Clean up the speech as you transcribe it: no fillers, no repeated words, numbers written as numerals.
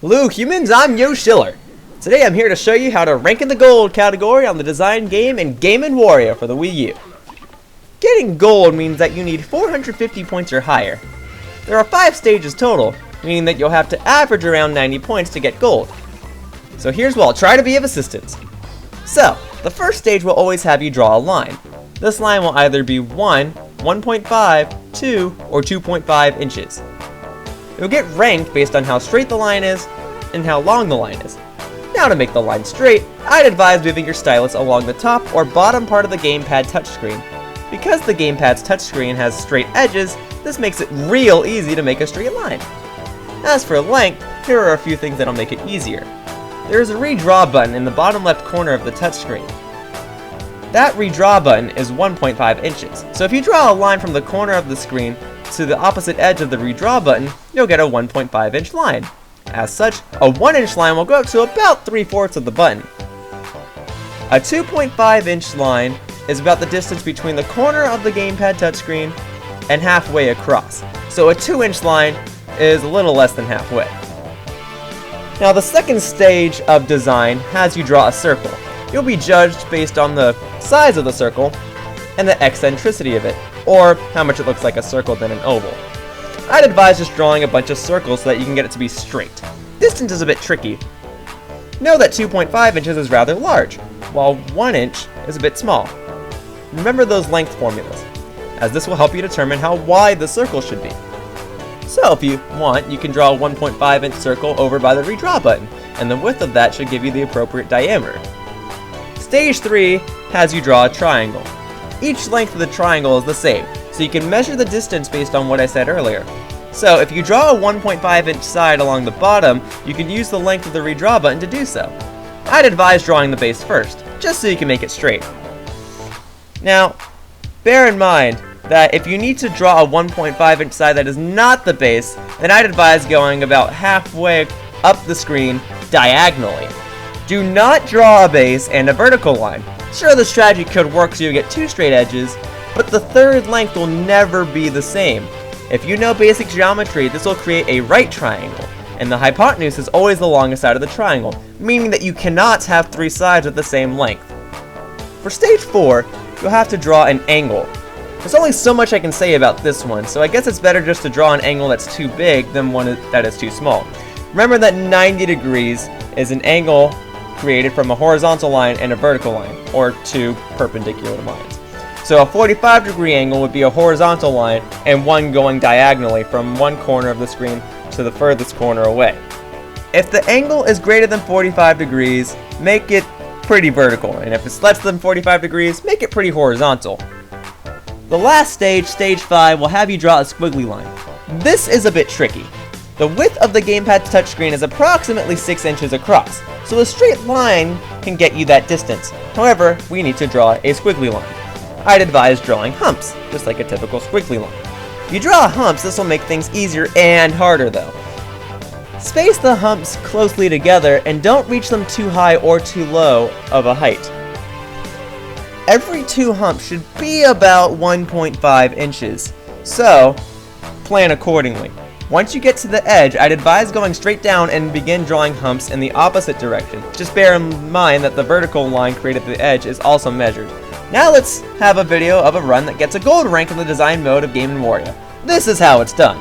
Hello humans, I'm Yoshiller. Today I'm here to show you how to rank in the gold category on the design game in Game Wario for the Wii U. Getting gold means that you need 450 points or higher. There are 5 stages total, meaning that you'll have to average around 90 points to get gold. So here's what I'll try to be of assistance. So, the first stage will always have you draw a line. This line will either be 1, 1.5, 2, or 2.5 inches. It will get ranked based on how straight the line is and how long the line is. Now to make the line straight, I'd advise moving your stylus along the top or bottom part of the gamepad touchscreen. Because the gamepad's touchscreen has straight edges, this makes it real easy to make a straight line. As for length, here are a few things that'll make it easier. There is a redraw button in the bottom left corner of the touchscreen. That redraw button is 1.5 inches, so if you draw a line from the corner of the screen to the opposite edge of the redraw button, you'll get a 1.5 inch line. As such, a 1 inch line will go up to about 3/4 of the button. A 2.5 inch line is about the distance between the corner of the gamepad touchscreen and halfway across, so a 2 inch line is a little less than halfway. Now the second stage of design has you draw a circle. You'll be judged based on the size of the circle and the eccentricity of it, or how much it looks like a circle than an oval. I'd advise just drawing a bunch of circles so that you can get it to be straight. Distance is a bit tricky. Know that 2.5 inches is rather large, while 1 inch is a bit small. Remember those length formulas, as this will help you determine how wide the circle should be. So if you want, you can draw a 1.5 inch circle over by the redraw button, and the width of that should give you the appropriate diameter. Stage 3 has you draw a triangle. Each length of the triangle is the same, so you can measure the distance based on what I said earlier. So if you draw a 1.5 inch side along the bottom, you can use the length of the redraw button to do so. I'd advise drawing the base first, just so you can make it straight. Now, bear in mind that if you need to draw a 1.5 inch side that is not the base, then I'd advise going about halfway up the screen diagonally. Do not draw a base and a vertical line. Sure, the strategy could work so you get 2 straight edges, but the third length will never be the same. If you know basic geometry, this will create a right triangle, and the hypotenuse is always the longest side of the triangle, meaning that you cannot have 3 sides with the same length. For stage 4, you'll have to draw an angle. There's only so much I can say about this one, so I guess it's better just to draw an angle that's too big than one that is too small. Remember that 90 degrees is an angle created from a horizontal line and a vertical line, or 2 perpendicular lines. So a 45-degree angle would be a horizontal line and one going diagonally from one corner of the screen to the furthest corner away. If the angle is greater than 45 degrees, make it pretty vertical, and if it's less than 45 degrees, make it pretty horizontal. The last stage, stage 5, will have you draw a squiggly line. This is a bit tricky. The width of the gamepad's touchscreen is approximately 6 inches across, so a straight line can get you that distance. However, we need to draw a squiggly line. I'd advise drawing humps, just like a typical squiggly line. If you draw humps, this will make things easier and harder though. Space the humps closely together and don't reach them too high or too low of a height. Every 2 humps should be about 1.5 inches, so plan accordingly. Once you get to the edge, I'd advise going straight down and begin drawing humps in the opposite direction. Just bear in mind that the vertical line created at the edge is also measured. Now let's have a video of a run that gets a gold rank in the design mode of Game Wario. This is how it's done.